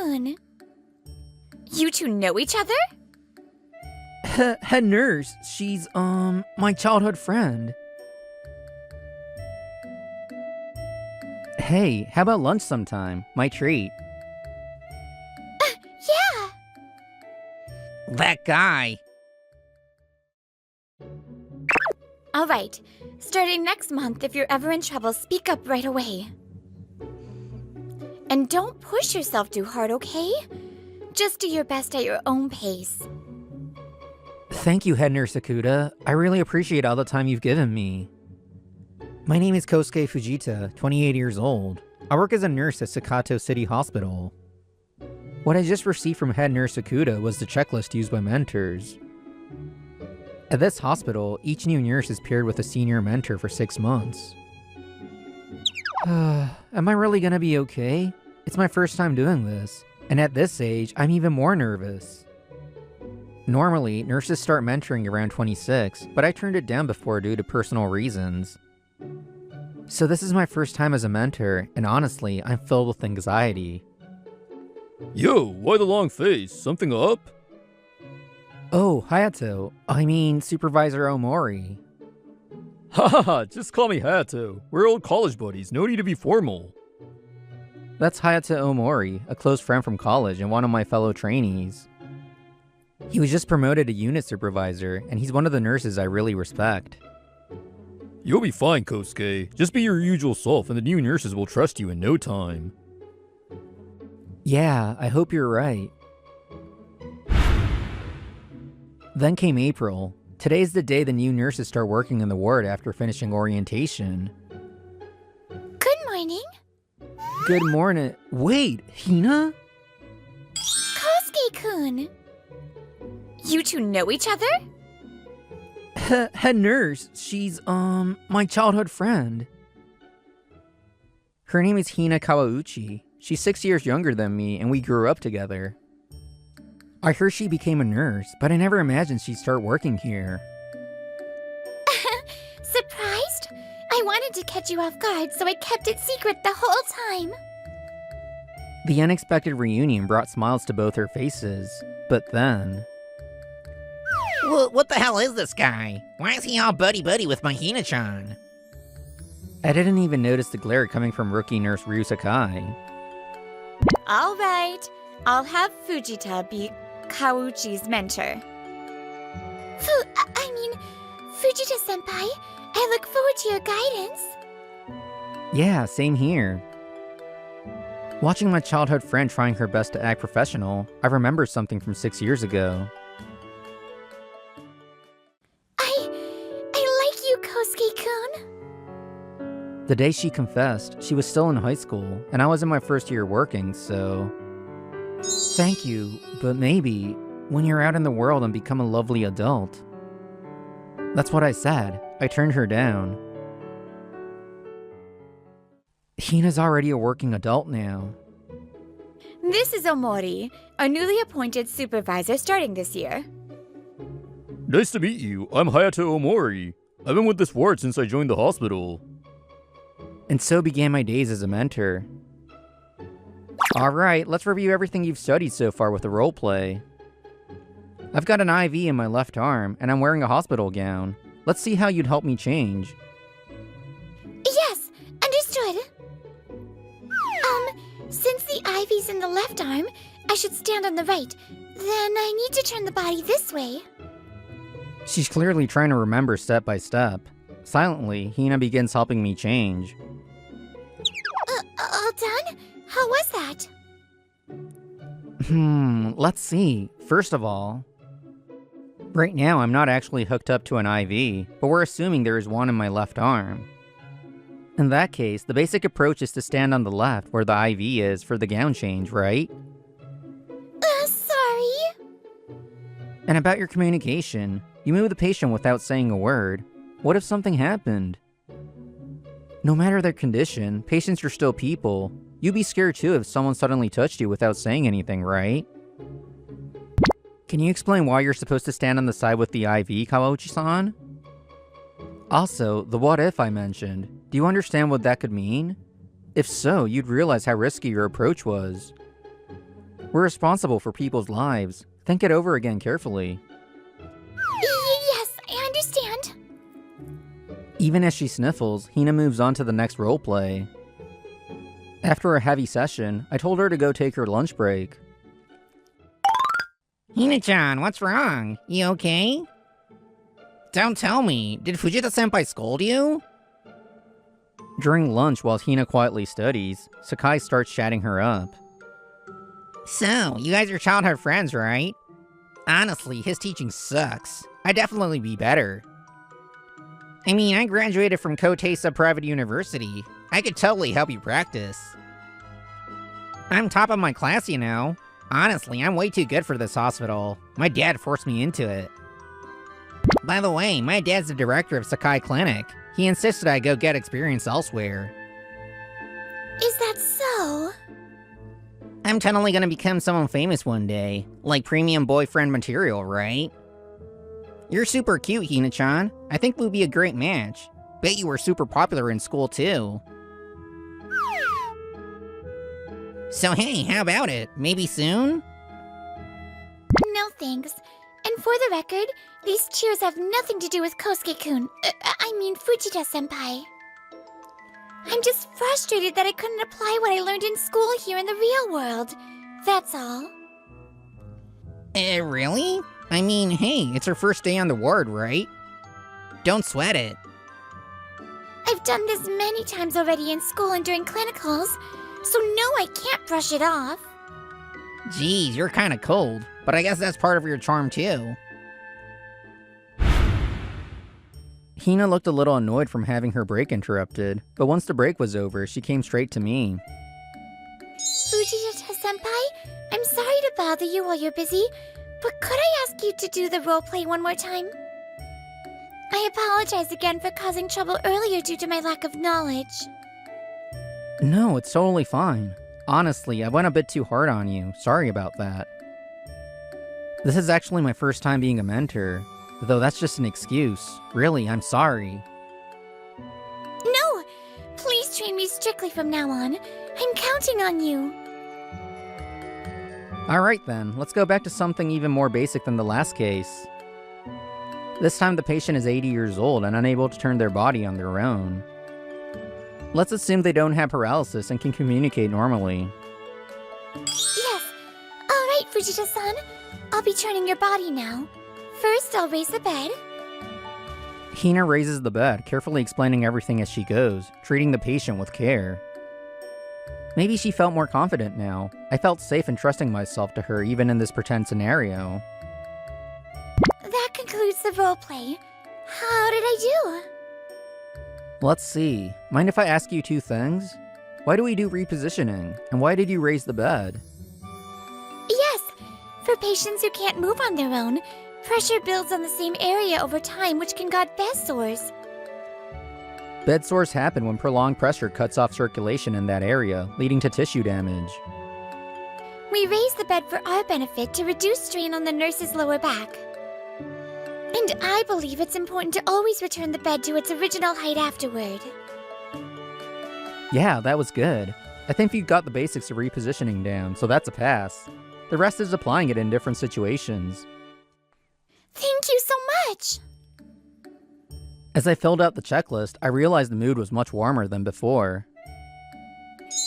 Kosuke-kun. You two know each other? Head nurse, she's, my childhood friend. Hey, how about lunch sometime? My treat. Yeah. That guy. Alright, starting next month, if you're ever in trouble, speak up right away. And don't push yourself too hard, okay? Just do your best at your own pace. Thank you, Head Nurse Sakuda. I really appreciate all the time you've given me. My name is Kosuke Fujita, 28 years old. I work as a nurse at Sakato City Hospital. What I just received from Head Nurse Sakuda was the checklist used by mentors. At this hospital, each new nurse is paired with a senior mentor for 6 months. Am I really gonna be okay? It's my first time doing this, and at this age, I'm even more nervous. Normally, nurses start mentoring around 26, but I turned it down before due to personal reasons. So this is my first time as a mentor, and honestly, I'm filled with anxiety. Yo, why the long face? Something up? Oh, Hayato. I mean, Supervisor Omori. Haha, just call me Hayato. We're old college buddies, no need to be formal. That's Hayato Omori, a close friend from college and one of my fellow trainees. He was just promoted to unit supervisor, and he's one of the nurses I really respect. You'll be fine, Kosuke. Just be your usual self and the new nurses will trust you in no time. Yeah, I hope you're right. Then came April. Today's the day the new nurses start working in the ward after finishing orientation. Good morning. Good morning. Wait, Hina? Kosuke-kun. You two know each other? Head nurse, she's, my childhood friend. Her name is Hina Kawauchi. She's 6 years younger than me, and we grew up together. I heard she became a nurse, but I never imagined she'd start working here. Surprised? I wanted to catch you off guard, so I kept it secret the whole time. The unexpected reunion brought smiles to both her faces, but then... What the hell is this guy? Why is he all buddy-buddy with my Hina-chan? I didn't even notice the glare coming from rookie nurse Ryu Sakai. Alright, I'll have Fujita be Kawuchi's mentor. Fujita-senpai, I look forward to your guidance. Yeah, same here. Watching my childhood friend trying her best to act professional, I remember something from 6 years ago. I like you, Kosuke-kun. The day she confessed, she was still in high school, and I was in my first year working, so... Thank you, but maybe, when you're out in the world and become a lovely adult. That's what I said. I turned her down. Hina's already a working adult now. This is Omori, our newly appointed supervisor starting this year. Nice to meet you. I'm Hayato Omori. I've been with this ward since I joined the hospital. And so began my days as a mentor. Alright, let's review everything you've studied so far with the roleplay. I've got an IV in my left arm, and I'm wearing a hospital gown. Let's see how you'd help me change. Yes, understood. Since the IV's in the left arm, I should stand on the right. Then I need to turn the body this way. She's clearly trying to remember step by step. Silently, Hina begins helping me change. All done? How was that? Let's see. First of all... Right now, I'm not actually hooked up to an IV, but we're assuming there is one in my left arm. In that case, the basic approach is to stand on the left where the IV is for the gown change, right? Sorry. And about your communication, you move the patient without saying a word. What if something happened? No matter their condition, patients are still people. You'd be scared too if someone suddenly touched you without saying anything, right? Can you explain why you're supposed to stand on the side with the IV, Kawauchi-san? Also, the what if I mentioned. Do you understand what that could mean? If so, you'd realize how risky your approach was. We're responsible for people's lives. Think it over again carefully. Yes, I understand. Even as she sniffles, Hina moves on to the next roleplay. After a heavy session, I told her to go take her lunch break. Hina-chan, what's wrong? You okay? Don't tell me. Did Fujita-senpai scold you? During lunch, while Hina quietly studies, Sakai starts chatting her up. So, you guys are childhood friends, right? Honestly, his teaching sucks. I'd definitely be better. I mean, I graduated from Kotesa Private University. I could totally help you practice. I'm top of my class, you know. Honestly, I'm way too good for this hospital. My dad forced me into it. By the way, my dad's the director of Sakai Clinic. He insisted I go get experience elsewhere. Is that so? I'm totally gonna become someone famous one day. Like premium boyfriend material, right? You're super cute, Hina-chan. I think we'd be a great match. Bet you were super popular in school, too. So hey, how about it? Maybe soon? No thanks. And for the record, these cheers have nothing to do with Kosuke-kun. I mean Fujita-senpai. I'm just frustrated that I couldn't apply what I learned in school here in the real world. That's all. Really? I mean, hey, it's her first day on the ward, right? Don't sweat it. I've done this many times already in school and during clinicals, so no, I can't brush it off. Geez, you're kinda cold, but I guess that's part of your charm too. Hina looked a little annoyed from having her break interrupted, but once the break was over, she came straight to me. Fujita-senpai, I'm sorry to bother you while you're busy, but could I ask you to do the roleplay one more time? I apologize again for causing trouble earlier due to my lack of knowledge. No, it's totally fine. Honestly, I went a bit too hard on you. Sorry about that. This is actually my first time being a mentor, though that's just an excuse. Really, I'm sorry. No! Please train me strictly from now on. I'm counting on you. Alright then, let's go back to something even more basic than the last case. This time the patient is 80 years old and unable to turn their body on their own. Let's assume they don't have paralysis and can communicate normally. Yes. Alright, Fujita-san. I'll be turning your body now. First, I'll raise the bed. Hina raises the bed, carefully explaining everything as she goes, treating the patient with care. Maybe she felt more confident now. I felt safe in trusting myself to her even in this pretend scenario. That concludes the roleplay. How did I do? Let's see. Mind if I ask you two things? Why do we do repositioning? And why did you raise the bed? Yes. For patients who can't move on their own, pressure builds on the same area over time, which can cause bed sores. Bed sores happen when prolonged pressure cuts off circulation in that area, leading to tissue damage. We raise the bed for our benefit to reduce strain on the nurse's lower back. And I believe it's important to always return the bed to its original height afterward. Yeah, that was good. I think you got the basics of repositioning down, so that's a pass. The rest is applying it in different situations. Thank you so much! As I filled out the checklist, I realized the mood was much warmer than before.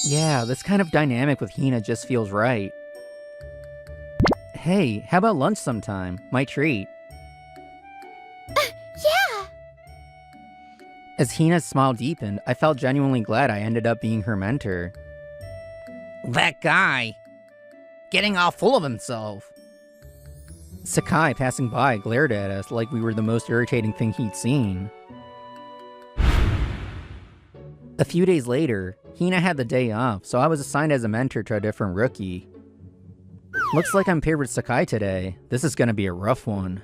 Yeah, this kind of dynamic with Hina just feels right. Hey, how about lunch sometime? My treat. Yeah! As Hina's smile deepened, I felt genuinely glad I ended up being her mentor. That guy! Getting all full of himself. Sakai, passing by, glared at us like we were the most irritating thing he'd seen. A few days later, Hina had the day off, so I was assigned as a mentor to a different rookie. Looks like I'm paired with Sakai today. This is gonna be a rough one.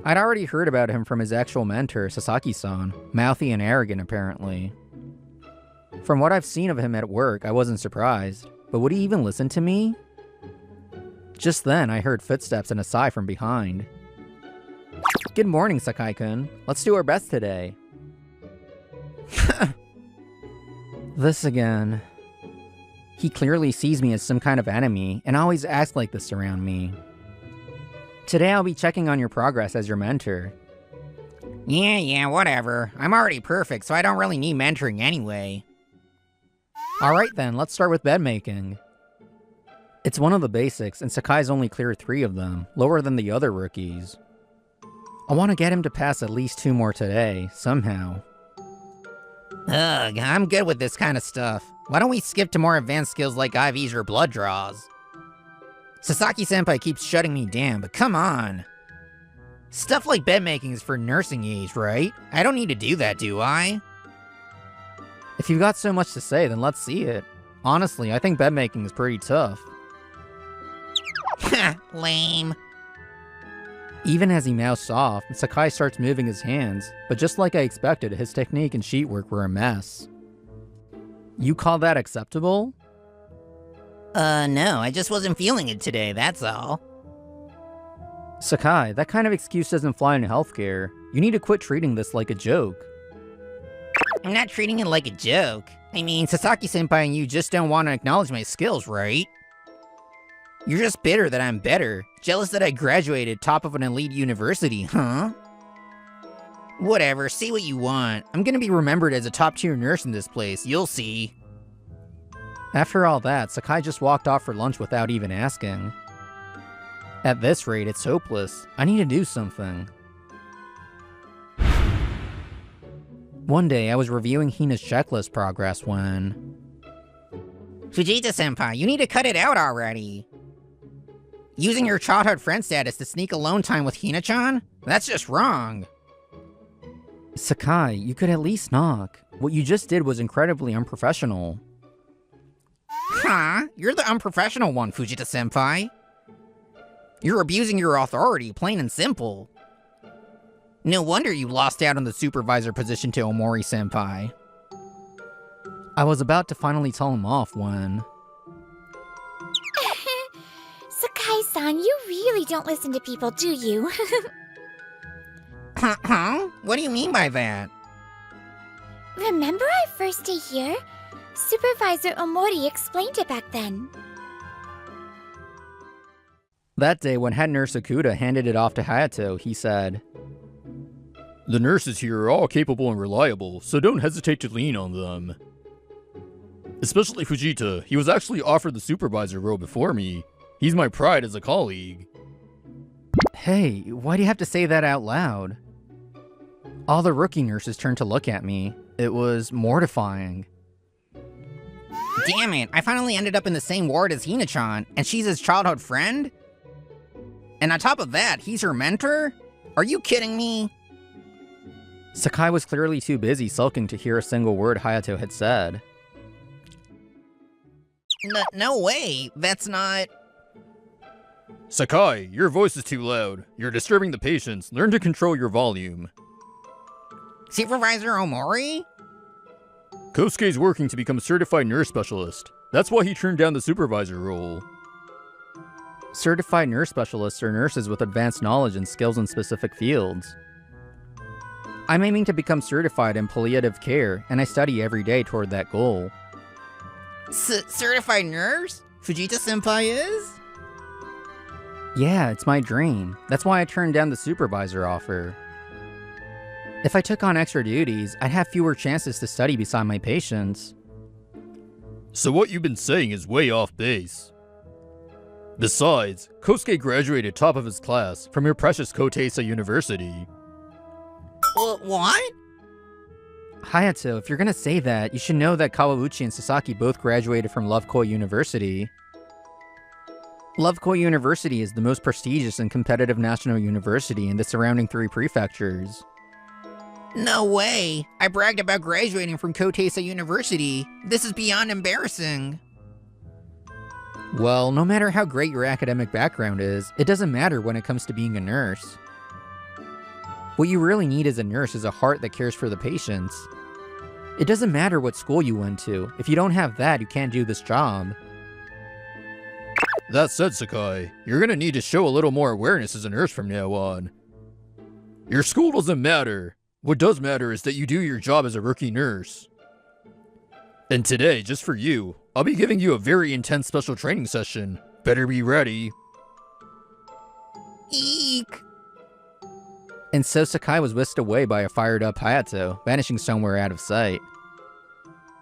I'd already heard about him from his actual mentor, Sasaki-san, mouthy and arrogant apparently. From what I've seen of him at work, I wasn't surprised, but would he even listen to me? Just then, I heard footsteps and a sigh from behind. Good morning, Sakai-kun. Let's do our best today. This again. He clearly sees me as some kind of enemy, and always acts like this around me. Today I'll be checking on your progress as your mentor. Yeah, whatever. I'm already perfect, so I don't really need mentoring anyway. Alright then, let's start with bed making. It's one of the basics, and Sakai's only cleared 3 of them, lower than the other rookies. I want to get him to pass at least 2 more today, somehow. Ugh, I'm good with this kind of stuff. Why don't we skip to more advanced skills like IVs or blood draws? Sasaki-senpai keeps shutting me down, but come on. Stuff like bed making is for nursing age, right? I don't need to do that, do I? If you've got so much to say, then let's see it. Honestly, I think bed making is pretty tough. Lame. Even as he mouths off, Sakai starts moving his hands, but just like I expected, his technique and sheet work were a mess. You call that acceptable? No, I just wasn't feeling it today, that's all. Sakai, that kind of excuse doesn't fly in healthcare. You need to quit treating this like a joke. I'm not treating it like a joke. I mean, Sasaki-senpai and you just don't want to acknowledge my skills, right? You're just bitter that I'm better, jealous that I graduated top of an elite university, huh? Whatever, say what you want. I'm gonna be remembered as a top-tier nurse in this place, you'll see. After all that, Sakai just walked off for lunch without even asking. At this rate, it's hopeless. I need to do something. One day, I was reviewing Hina's checklist progress when... Fujita-senpai, you need to cut it out already. Using your childhood friend status to sneak alone time with Hina-chan? That's just wrong. Sakai, you could at least knock. What you just did was incredibly unprofessional. Huh? You're the unprofessional one, Fujita-senpai. You're abusing your authority, plain and simple. No wonder you lost out on the supervisor position to Omori-senpai. I was about to finally tell him off when... Sakai-san, you really don't listen to people, do you? Huh? What do you mean by that? Remember our first day here? Supervisor Omori explained it back then. That day, when head nurse Okuda handed it off to Hayato, he said, The nurses here are all capable and reliable, so don't hesitate to lean on them. Especially Fujita, he was actually offered the supervisor role before me. He's my pride as a colleague. Hey, why do you have to say that out loud? All the rookie nurses turned to look at me. It was mortifying. Damn it, I finally ended up in the same ward as Hina-chan, and she's his childhood friend? And on top of that, he's her mentor? Are you kidding me? Sakai was clearly too busy sulking to hear a single word Hayato had said. No way, that's not... Sakai, your voice is too loud. You're disturbing the patients. Learn to control your volume. Supervisor Omori? Kosuke's working to become a certified nurse specialist. That's why he turned down the supervisor role. Certified nurse specialists are nurses with advanced knowledge and skills in specific fields. I'm aiming to become certified in palliative care, and I study every day toward that goal. Certified nurse? Fujita-senpai is? Yeah, it's my dream. That's why I turned down the supervisor offer. If I took on extra duties, I'd have fewer chances to study beside my patients. So what you've been saying is way off base. Besides, Kosuke graduated top of his class from your precious Kotesa University. What? Hayato, if you're gonna say that, you should know that Kawauchi and Sasaki both graduated from Lovekoi University. Lovekoi University is the most prestigious and competitive national university in the surrounding 3 prefectures. No way! I bragged about graduating from Kotesa University. This is beyond embarrassing. Well, no matter how great your academic background is, it doesn't matter when it comes to being a nurse. What you really need as a nurse is a heart that cares for the patients. It doesn't matter what school you went to. If you don't have that, you can't do this job. That said, Sakai, you're gonna need to show a little more awareness as a nurse from now on. Your school doesn't matter. What does matter is that you do your job as a rookie nurse. And today, just for you, I'll be giving you a very intense special training session. Better be ready. Eek! And so Sakai was whisked away by a fired-up Hayato, vanishing somewhere out of sight.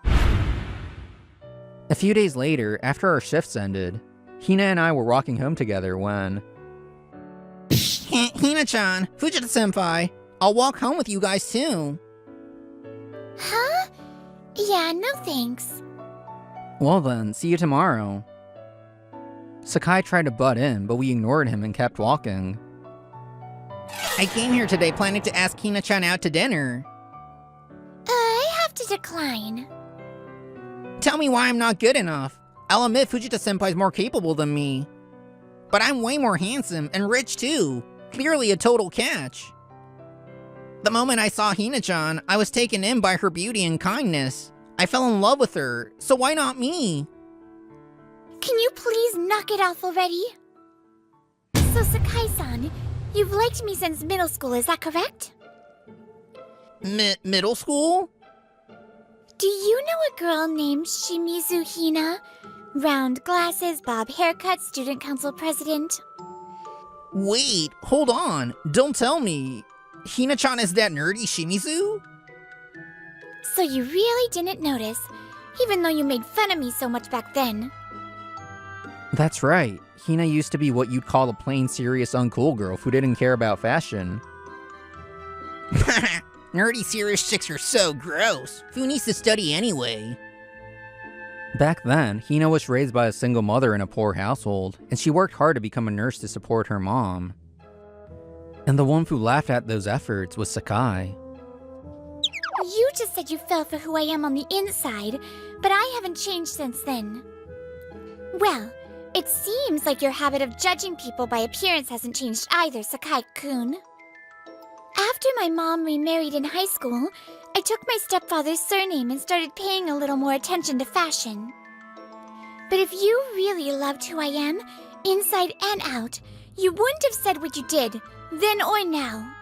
A few days later, after our shifts ended, Hina and I were walking home together when... Hina-chan, Fujita-senpai, I'll walk home with you guys too. Huh? Yeah, no thanks. Well then, see you tomorrow. Sakai tried to butt in, but we ignored him and kept walking. I came here today planning to ask Hina-chan out to dinner. I have to decline. Tell me why I'm not good enough. I'll admit Fujita-senpai's more capable than me. But I'm way more handsome and rich too. Clearly a total catch. The moment I saw Hina-chan, I was taken in by her beauty and kindness. I fell in love with her, so why not me? Can you please knock it off already? So Sakai-san, you've liked me since middle school, is that correct? Middle school? Do you know a girl named Shimizu Hina? Round glasses, bob haircut, student council president. Wait, hold on. Don't tell me. Hina-chan is that nerdy Shimizu? So you really didn't notice, even though you made fun of me so much back then. That's right. Hina used to be what you'd call a plain, serious, uncool girl who didn't care about fashion. Nerdy serious chicks are so gross. Who needs to study anyway? Back then, Hina was raised by a single mother in a poor household, and she worked hard to become a nurse to support her mom. And the one who laughed at those efforts was Sakai. You just said you fell for who I am on the inside, but I haven't changed since then. Well, it seems like your habit of judging people by appearance hasn't changed either, Sakai-kun. After my mom remarried in high school, I took my stepfather's surname and started paying a little more attention to fashion. But if you really loved who I am, inside and out, you wouldn't have said what you did, then or now.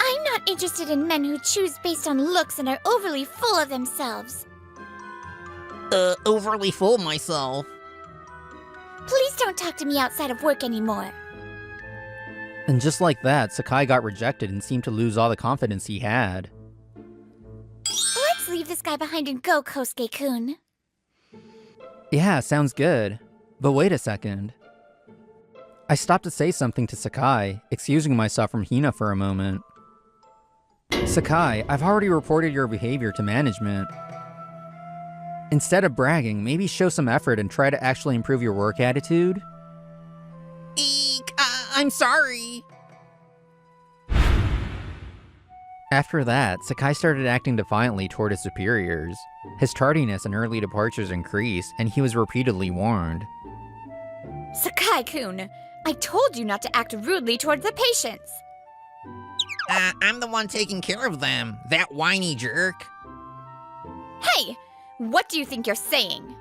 I'm not interested in men who choose based on looks and are overly full of themselves. Overly full of myself. Please don't talk to me outside of work anymore. And just like that, Sakai got rejected and seemed to lose all the confidence he had. Let's leave this guy behind and go, Kosuke-kun. Yeah, sounds good. But wait a second. I stopped to say something to Sakai, excusing myself from Hina for a moment. Sakai, I've already reported your behavior to management. Instead of bragging, maybe show some effort and try to actually improve your work attitude? Eek, I'm sorry. After that, Sakai started acting defiantly toward his superiors. His tardiness and early departures increased, and he was repeatedly warned. Sakai-kun, I told you not to act rudely towards the patients. I'm the one taking care of them. That whiny jerk. Hey, what do you think you're saying?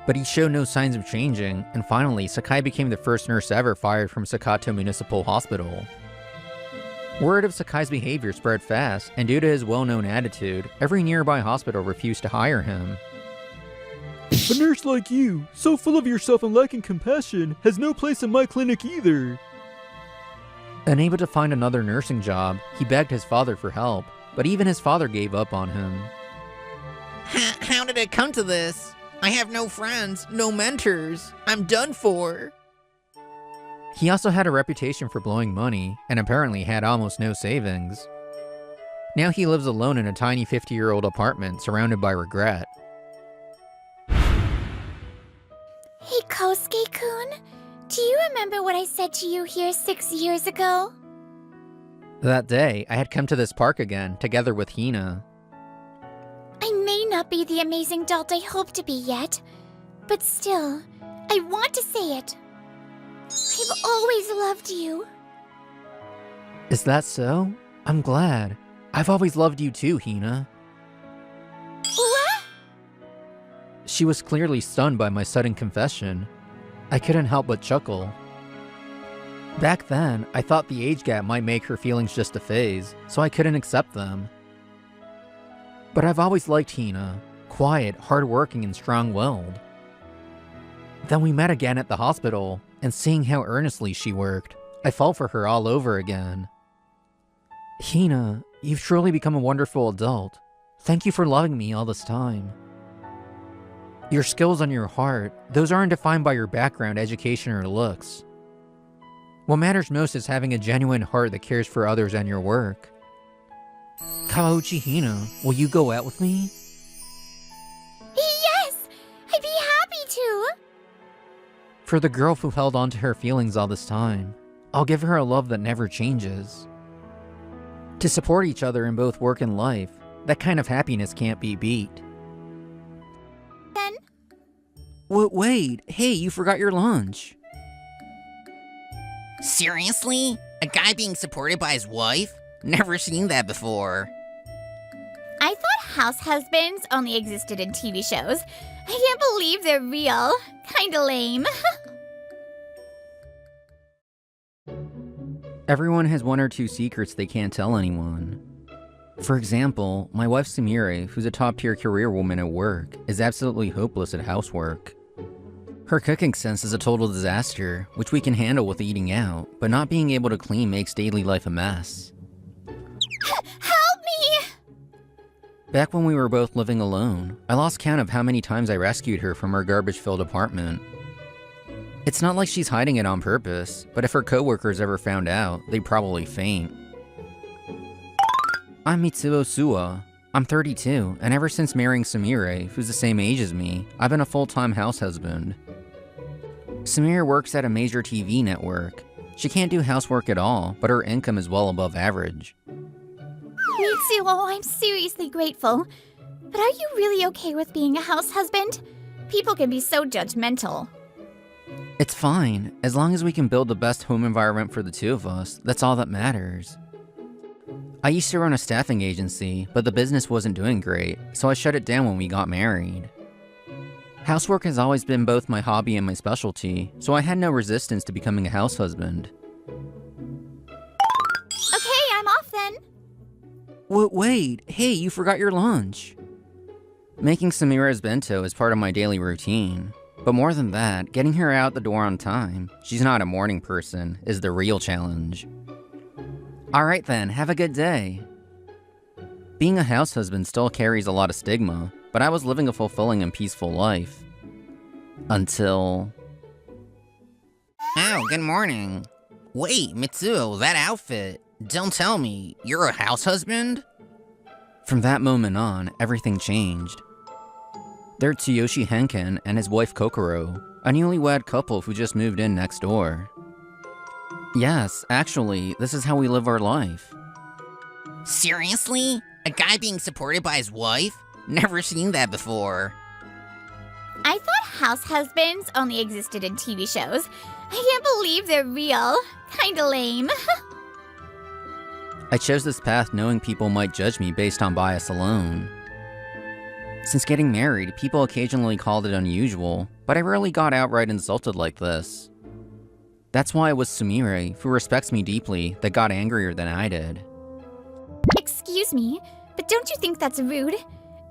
But he showed no signs of changing, and finally, Sakai became the first nurse ever fired from Sakato Municipal Hospital. Word of Sakai's behavior spread fast, and due to his well-known attitude, every nearby hospital refused to hire him. A nurse like you, so full of yourself and lacking compassion, has no place in my clinic either. Unable to find another nursing job, he begged his father for help, but even his father gave up on him. How did it come to this? I have no friends, no mentors. I'm done for. He also had a reputation for blowing money, and apparently had almost no savings. Now he lives alone in a tiny 50-year-old apartment surrounded by regret. Hey, Kosuke-kun, do you remember what I said to you here 6 years ago? That day, I had come to this park again, together with Hina. I may not be the amazing dolt I hope to be yet, but still, I want to say it. I've always loved you. Is that so? I'm glad. I've always loved you too, Hina. What? She was clearly stunned by my sudden confession. I couldn't help but chuckle. Back then, I thought the age gap might make her feelings just a phase, so I couldn't accept them. But I've always liked Hina. quiet, hardworking, and strong-willed. Then we met again at the hospital, and seeing how earnestly she worked, I fell for her all over again. Hina, you've truly become a wonderful adult. Thank you for loving me all this time. Your skills and your heart, those aren't defined by your background, education, or looks. What matters most is having a genuine heart that cares for others and your work. Kawauchi Hina, will you go out with me? Yes! I'd be happy to! For the girl who held on to her feelings all this time, I'll give her a love that never changes. To support each other in both work and life, that kind of happiness can't be beat. Then, Wait, hey, you forgot your lunch. Seriously? A guy being supported by his wife? Never seen that before. I thought house husbands only existed in TV shows. I can't believe they're real. Kinda lame. Everyone has one or two secrets they can't tell anyone. For example, my wife Sumire, who's a top-tier career woman at work, is absolutely hopeless at housework. Her cooking sense is a total disaster, which we can handle with eating out, but not being able to clean makes daily life a mess. Help me! Back when we were both living alone, I lost count of how many times I rescued her from her garbage-filled apartment. It's not like she's hiding it on purpose, but if her coworkers ever found out, they'd probably faint. I'm Mitsuo Suwa. I'm 32, and ever since marrying Sumire, who's the same age as me, I've been a full-time house husband. Sumire works at a major TV network. She can't do housework at all, but her income is well above average. Mitsuo, I'm seriously grateful. But are you really okay with being a house husband? People can be so judgmental. It's fine, as long as we can build the best home environment for the two of us, that's all that matters. I used to run a staffing agency, but the business wasn't doing great, so I shut it down when we got married. Housework has always been both my hobby and my specialty, so I had no resistance to becoming a house husband. Okay, I'm off then. Wait, hey, you forgot your lunch. Making Sumire's bento is part of my daily routine, but more than that, getting her out the door on time, she's not a morning person, is the real challenge. Alright then, have a good day. Being a house husband still carries a lot of stigma, but I was living a fulfilling and peaceful life. Until... Oh, good morning. Wait, Mitsuo, that outfit. Don't tell me, you're a house husband? From that moment on, everything changed. They're Tsuyoshi Henken and his wife Kokoro, a newlywed couple who just moved in next door. Yes, actually, this is how we live our life. Seriously? A guy being supported by his wife? Never seen that before. I thought house husbands only existed in TV shows. I can't believe they're real. Kinda lame. I chose this path knowing people might judge me based on bias alone. Since getting married, people occasionally called it unusual, but I rarely got outright insulted like this. That's why it was Sumire, who respects me deeply, that got angrier than I did. Excuse me, but don't you think that's rude?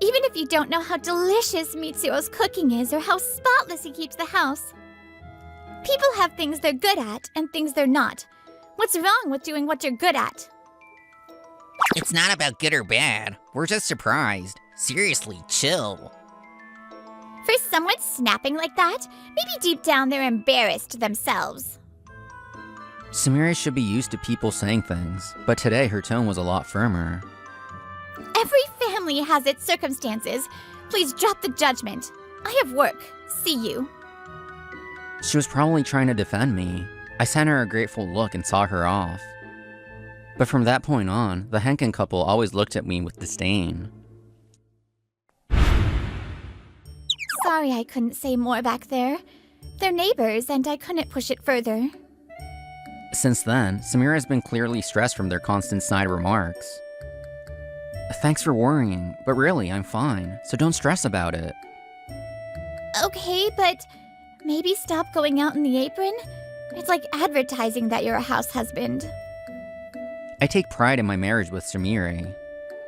Even if you don't know how delicious Mitsuo's cooking is or how spotless he keeps the house. People have things they're good at and things they're not. What's wrong with doing what you're good at? It's not about good or bad. We're just surprised. Seriously, chill. For someone snapping like that, maybe deep down they're embarrassed themselves. Sumire should be used to people saying things, but today her tone was a lot firmer. Every family has its circumstances. Please drop the judgment. I have work. See you. She was probably trying to defend me. I sent her a grateful look and saw her off. But from that point on, the Henken couple always looked at me with disdain. Sorry I couldn't say more back there. They're neighbors and I couldn't push it further. Since then, Sumire has been clearly stressed from their constant snide remarks. Thanks for worrying, but really, I'm fine, so don't stress about it. Okay, but maybe stop going out in the apron? It's like advertising that you're a house husband. I take pride in my marriage with Sumire,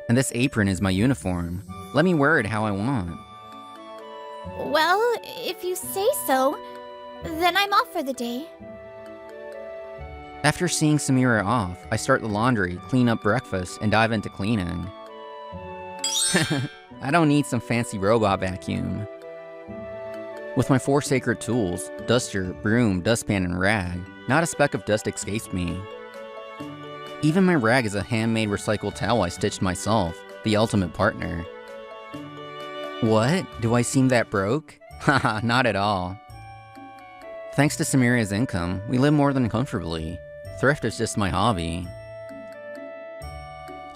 and this apron is my uniform. Let me wear it how I want. Well, if you say so, then I'm off for the day. After seeing Samira off, I start the laundry, clean up breakfast, and dive into cleaning. I don't need some fancy robot vacuum. With my 4 sacred tools, duster, broom, dustpan, and rag, not a speck of dust escapes me. Even my rag is a handmade recycled towel I stitched myself, the ultimate partner. What? Do I seem that broke? Haha, not at all. Thanks to Samira's income, we live more than comfortably. Thrift is just my hobby.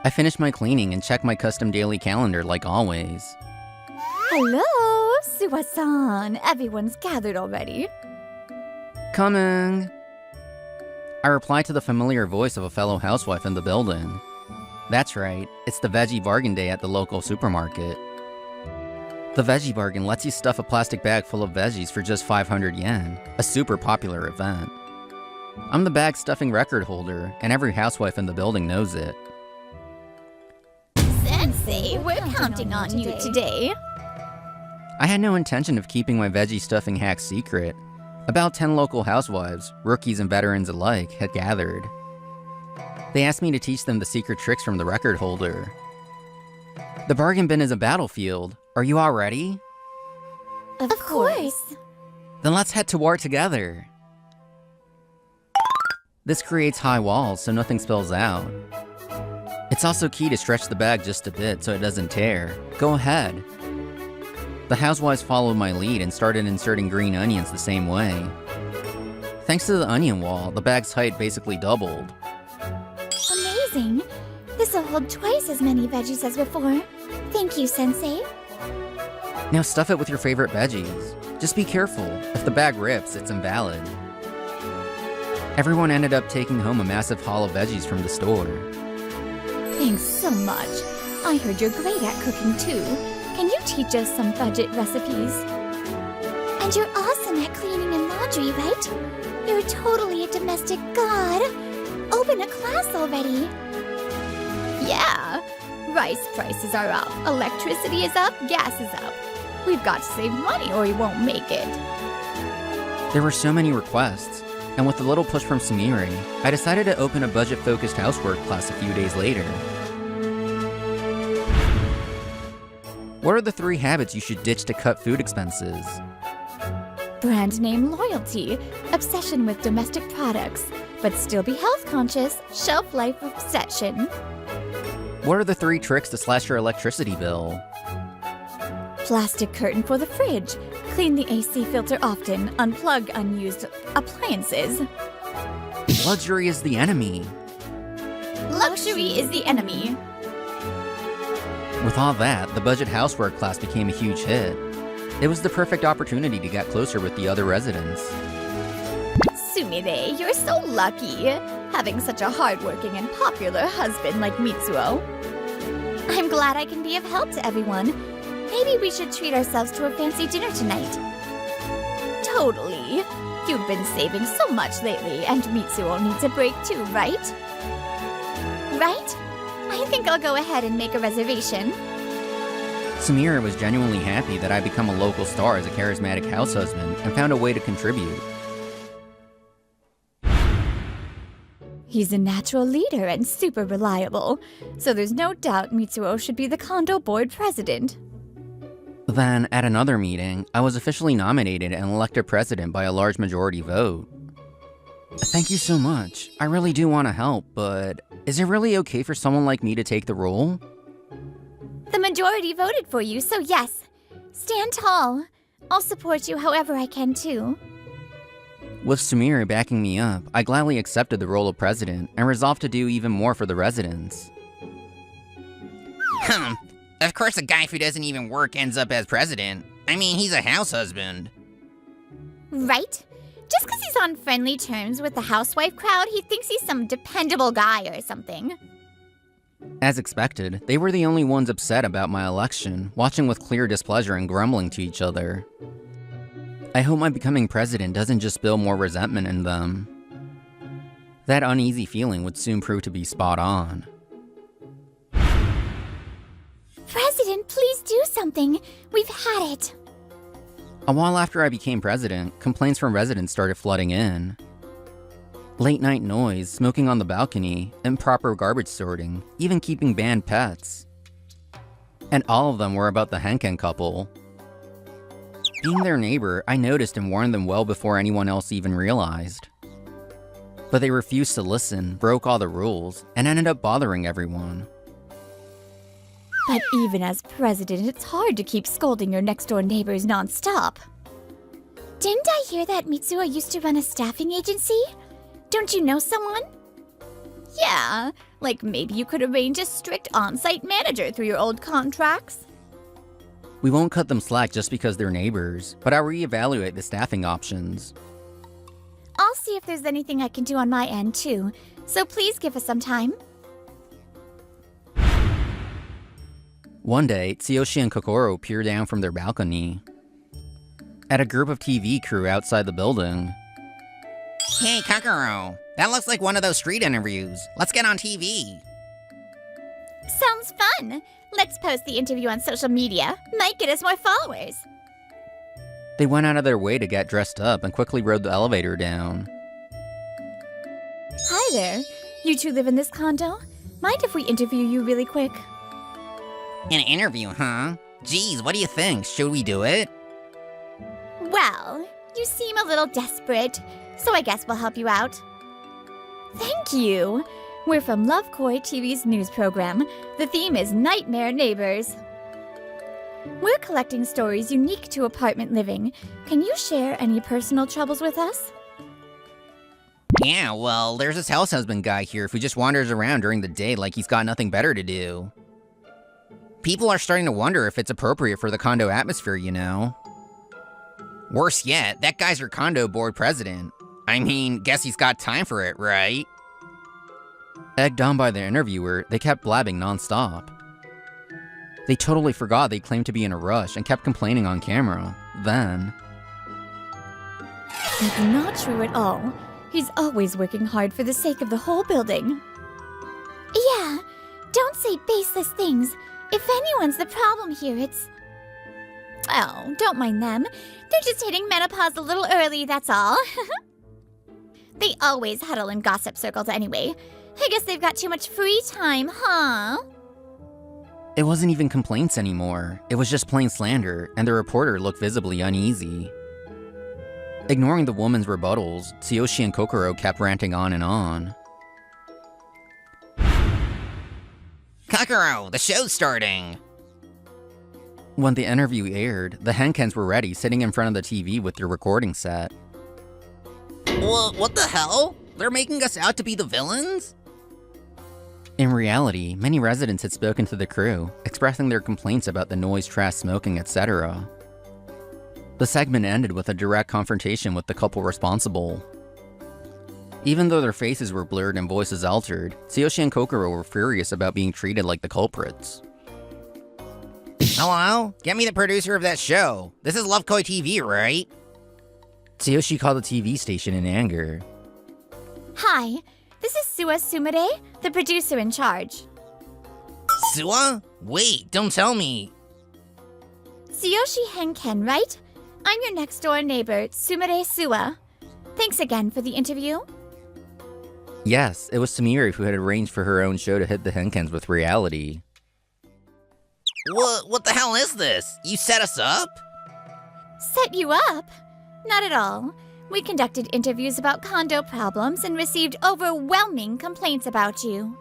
I finish my cleaning and check my custom daily calendar like always. Hello, Suwa-san. Everyone's gathered already. Coming! I reply to the familiar voice of a fellow housewife in the building. That's right, it's the Veggie Bargain Day at the local supermarket. The Veggie Bargain lets you stuff a plastic bag full of veggies for just 500 yen, a super popular event. I'm the bag stuffing record holder, and every housewife in the building knows it. Sensei, we're counting on you today. I had no intention of keeping my veggie stuffing hack secret. About 10 local housewives, rookies and veterans alike, had gathered. They asked me to teach them the secret tricks from the record holder. The bargain bin is a battlefield. Are you all ready? Of course. Then let's head to war together. This creates high walls so nothing spills out. It's also key to stretch the bag just a bit so it doesn't tear. Go ahead. The housewives followed my lead and started inserting green onions the same way. Thanks to the onion wall, the bag's height basically doubled. Amazing. This'll hold twice as many veggies as before. Thank you, Sensei. Now stuff it with your favorite veggies. Just be careful. If the bag rips, it's invalid. Everyone ended up taking home a massive haul of veggies from the store. Thanks so much. I heard you're great at cooking too. Can you teach us some budget recipes? And you're awesome at cleaning and laundry, right? You're totally a domestic god. Open a class already. Yeah. Rice prices are up, electricity is up, gas is up. We've got to save money or we won't make it. There were so many requests, and with a little push from Sumire, I decided to open a budget-focused housework class a few days later. What are the 3 habits you should ditch to cut food expenses? Brand name loyalty, obsession with domestic products, but still be health conscious, shelf life obsession. What are the 3 tricks to slash your electricity bill? Plastic curtain for the fridge, clean the AC filter often, unplug unused appliances. Luxury is the enemy. Luxury is the enemy. With all that, the budget housework class became a huge hit. It was the perfect opportunity to get closer with the other residents. Sumire, you're so lucky, having such a hardworking and popular husband like Mitsuo. I'm glad I can be of help to everyone. Maybe we should treat ourselves to a fancy dinner tonight. Totally. You've been saving so much lately, and Mitsuo needs a break too, right? Right? I think I'll go ahead and make a reservation. Samira was genuinely happy that I'd become a local star as a charismatic house husband and found a way to contribute. He's a natural leader and super reliable, so there's no doubt Mitsuo should be the condo board president. Then, at another meeting, I was officially nominated and elected president by a large majority vote. Thank you so much. I really do want to help, but is it really okay for someone like me to take the role? The majority voted for you, so yes. Stand tall. I'll support you however I can too. With Sumire backing me up, I gladly accepted the role of president and resolved to do even more for the residents. Of course a guy who doesn't even work ends up as president. I mean, he's a house husband. Right? Just because he's on friendly terms with the housewife crowd, he thinks he's some dependable guy or something. As expected, they were the only ones upset about my election, watching with clear displeasure and grumbling to each other. I hope my becoming president doesn't just build more resentment in them. That uneasy feeling would soon prove to be spot on. President, please do something. We've had it. A while after I became president, complaints from residents started flooding in. Late night noise, smoking on the balcony, improper garbage sorting, even keeping banned pets. And all of them were about the Henken couple. Being their neighbor, I noticed and warned them well before anyone else even realized. But they refused to listen, broke all the rules, and ended up bothering everyone. But even as president, it's hard to keep scolding your next-door neighbors non-stop. Didn't I hear that Mitsuo used to run a staffing agency? Don't you know someone? Yeah, like maybe you could arrange a strict on-site manager through your old contracts. We won't cut them slack just because they're neighbors, but I'll reevaluate the staffing options. I'll see if there's anything I can do on my end, too. So please give us some time. One day, Tsuyoshi and Kokoro peer down from their balcony at a group of TV crew outside the building. Hey, Kakaro, that looks like one of those street interviews. Let's get on TV. Sounds fun. Let's post the interview on social media. Might get us more followers. They went out of their way to get dressed up and quickly rode the elevator down. Hi there. You two live in this condo? Mind if we interview you really quick? An interview, huh? Geez, what do you think? Should we do it? Well, you seem a little desperate, so I guess we'll help you out. Thank you. We're from Love Koi TV's news program. The theme is Nightmare Neighbors. We're collecting stories unique to apartment living. Can you share any personal troubles with us? Yeah, well, there's this house husband guy here who just wanders around during the day like he's got nothing better to do. People are starting to wonder if it's appropriate for the condo atmosphere, you know? Worse yet, that guy's our condo board president. I mean, guess he's got time for it, right? Egged on by the interviewer, they kept blabbing non-stop. They totally forgot they claimed to be in a rush and kept complaining on camera. Then... That's not true at all. He's always working hard for the sake of the whole building. Yeah, don't say baseless things. If anyone's the problem here, it's... Oh, don't mind them. They're just hitting menopause a little early, that's all. They always huddle in gossip circles anyway. I guess they've got too much free time, huh? It wasn't even complaints anymore. It was just plain slander, and the reporter looked visibly uneasy. Ignoring the woman's rebuttals, Tsuyoshi and Kokoro kept ranting on and on. Kakaro, the show's starting! When the interview aired, the Henkens were ready, sitting in front of the TV with their recording set. What the hell? They're making us out to be the villains? In reality, many residents had spoken to the crew, expressing their complaints about the noise, trash, smoking, etc. The segment ended with a direct confrontation with the couple responsible. Even though their faces were blurred and voices altered, Tsuyoshi and Kokoro were furious about being treated like the culprits. Hello? Get me the producer of that show. This is Love Koi TV, right? Tsuyoshi called the TV station in anger. Hi, this is Sua Sumire, the producer in charge. Sua? Wait, don't tell me. Tsuyoshi Henken, right? I'm your next-door neighbor, Sumire Sua. Thanks again for the interview. Yes, it was Sumire who had arranged for her own show to hit the Henkens with reality. What the hell is this? You set us up? Set you up? Not at all. We conducted interviews about condo problems and received overwhelming complaints about you.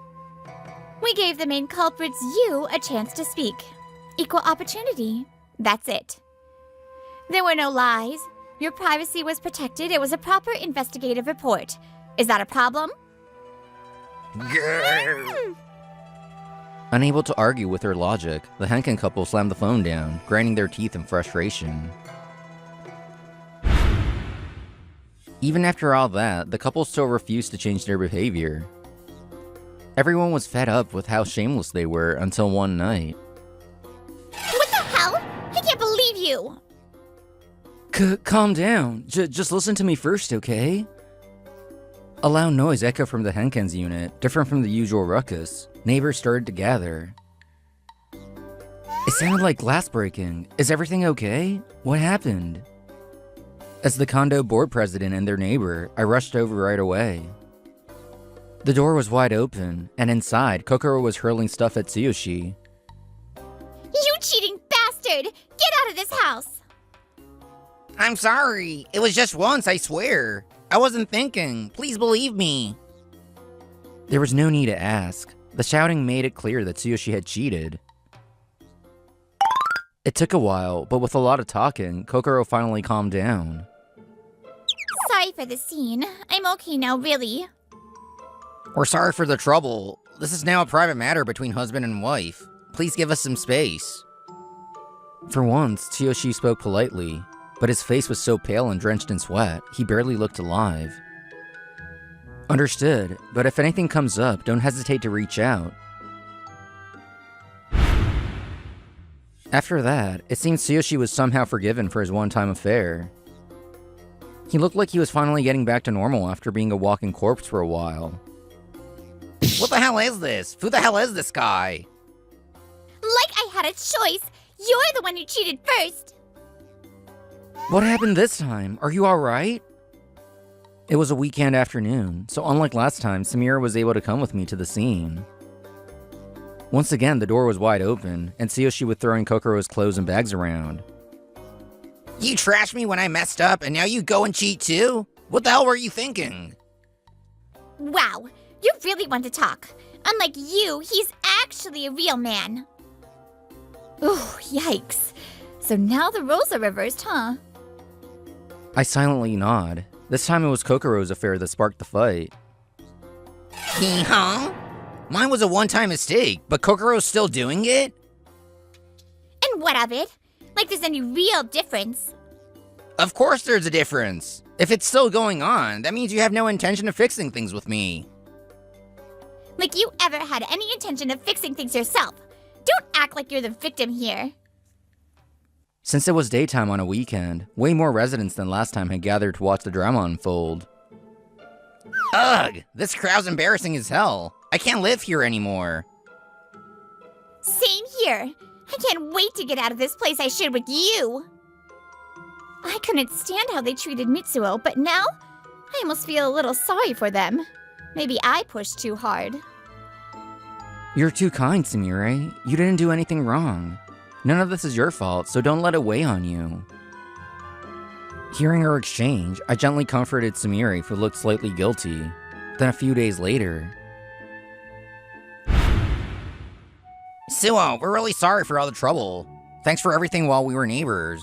We gave the main culprits, you, a chance to speak. Equal opportunity. That's it. There were no lies. Your privacy was protected. It was a proper investigative report. Is that a problem? Unable to argue with her logic, the Henken couple slammed the phone down, grinding their teeth in frustration. Even after all that, the couple still refused to change their behavior. Everyone was fed up with how shameless they were until one night. What the hell? I can't believe you! Calm down. Just listen to me first, okay? A loud noise echoed from the Henkens unit, different from the usual ruckus. Neighbors started to gather. It sounded like glass breaking. Is everything okay? What happened? As the condo board president and their neighbor, I rushed over right away. The door was wide open, and inside, Kokoro was hurling stuff at Tsuyoshi. You cheating bastard! Get out of this house! I'm sorry. It was just once, I swear. I wasn't thinking. Please believe me. There was no need to ask. The shouting made it clear that Tsuyoshi had cheated. It took a while, but with a lot of talking, Kokoro finally calmed down. Sorry for the scene. I'm okay now, really. We're sorry for the trouble. This is now a private matter between husband and wife. Please give us some space. For once, Tsuyoshi spoke politely, but his face was so pale and drenched in sweat, he barely looked alive. Understood, but if anything comes up, don't hesitate to reach out. After that, it seemed Tsuyoshi was somehow forgiven for his one-time affair. He looked like he was finally getting back to normal after being a walking corpse for a while. What the hell is this? Who the hell is this guy? Like I had a choice! You're the one who cheated first! What happened this time? Are you alright? It was a weekend afternoon, so unlike last time, Samira was able to come with me to the scene. Once again, the door was wide open, and Tsuyoshi was throwing Kokoro's clothes and bags around. You trashed me when I messed up, and now you go and cheat too? What the hell were you thinking? Wow, you really want to talk. Unlike you, he's actually a real man. Ooh, yikes. So now the roles are reversed, huh? I silently nod. This time it was Kokoro's affair that sparked the fight. Hee-haw? Mine was a one-time mistake, but Kokoro's still doing it? And what of it? Like there's any real difference. Of course there's a difference. If it's still going on, that means you have no intention of fixing things with me. Like you ever had any intention of fixing things yourself. Don't act like you're the victim here. Since it was daytime on a weekend, way more residents than last time had gathered to watch the drama unfold. Ugh, this crowd's embarrassing as hell. I can't live here anymore. Same here. I can't wait to get out of this place I shared with you. I couldn't stand how they treated Mitsuo, but now I almost feel a little sorry for them. Maybe I pushed too hard. You're too kind, Sumire. You didn't do anything wrong. None of this is your fault, so don't let it weigh on you. Hearing our exchange, I gently comforted Sumire, who looked slightly guilty. Then a few days later... Suo, we're really sorry for all the trouble. Thanks for everything while we were neighbors.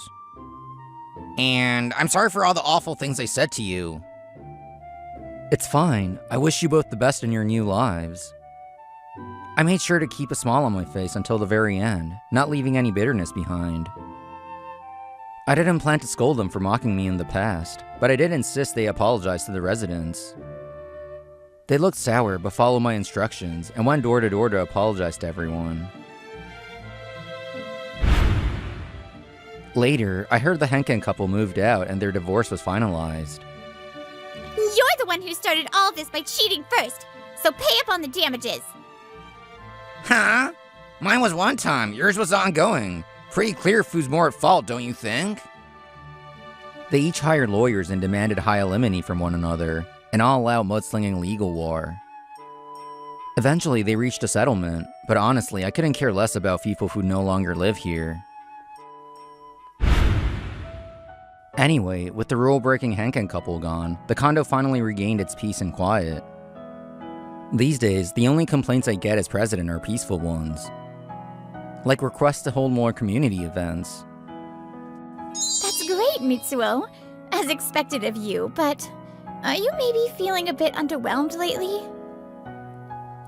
And I'm sorry for all the awful things I said to you. It's fine. I wish you both the best in your new lives. I made sure to keep a smile on my face until the very end, not leaving any bitterness behind. I didn't plan to scold them for mocking me in the past, but I did insist they apologize to the residents. They looked sour but followed my instructions and went door to door to apologize to everyone. Later, I heard the Henken couple moved out and their divorce was finalized. You're the one who started all of this by cheating first, so pay up on the damages. Huh? Mine was one time, yours was ongoing. Pretty clear who's more at fault, don't you think? They each hired lawyers and demanded high alimony from one another, an all-out mudslinging legal war. Eventually, they reached a settlement, but honestly, I couldn't care less about people who no longer live here. Anyway, with the rule-breaking Henken couple gone, the condo finally regained its peace and quiet. These days, the only complaints I get as president are peaceful ones. Like requests to hold more community events. That's great, Mitsuo. As expected of you, but are you maybe feeling a bit underwhelmed lately?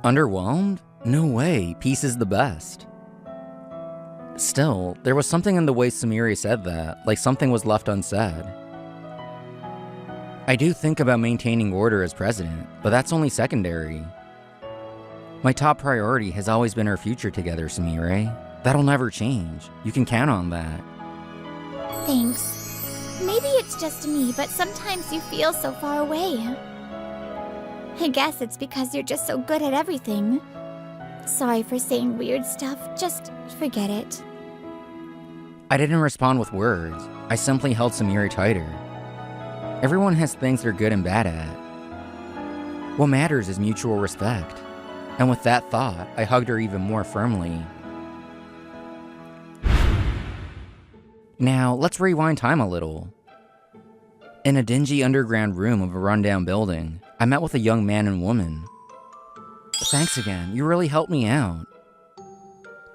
Underwhelmed? No way, peace is the best. Still, there was something in the way Sumire said that, like something was left unsaid. I do think about maintaining order as president, but that's only secondary. My top priority has always been our future together, Sumire. That'll never change. You can count on that. Thanks. Maybe it's just me, but sometimes you feel so far away. I guess it's because you're just so good at everything. Sorry for saying weird stuff, just forget it. I didn't respond with words. I simply held Sumire tighter. Everyone has things they're good and bad at. What matters is mutual respect. And with that thought, I hugged her even more firmly. Now, let's rewind time a little. In a dingy underground room of a rundown building, I met with a young man and woman. Thanks again, you really helped me out.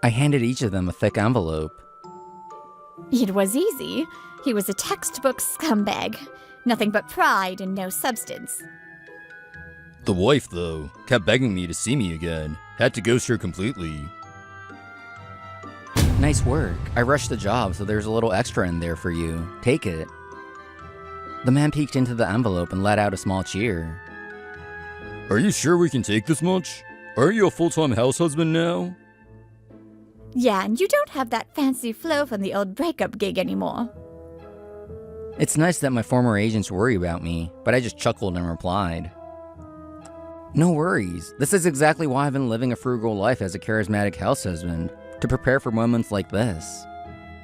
I handed each of them a thick envelope. It was easy. He was a textbook scumbag. Nothing but pride and no substance. The wife, though, kept begging me to see me again. Had to ghost her completely. Nice work. I rushed the job, so there's a little extra in there for you. Take it. The man peeked into the envelope and let out a small cheer. Are you sure we can take this much? Aren't you a full-time house husband now? Yeah, and you don't have that fancy flow from the old breakup gig anymore. It's nice that my former agents worry about me, but I just chuckled and replied. No worries. This is exactly why I've been living a frugal life as a charismatic house husband, to prepare for moments like this.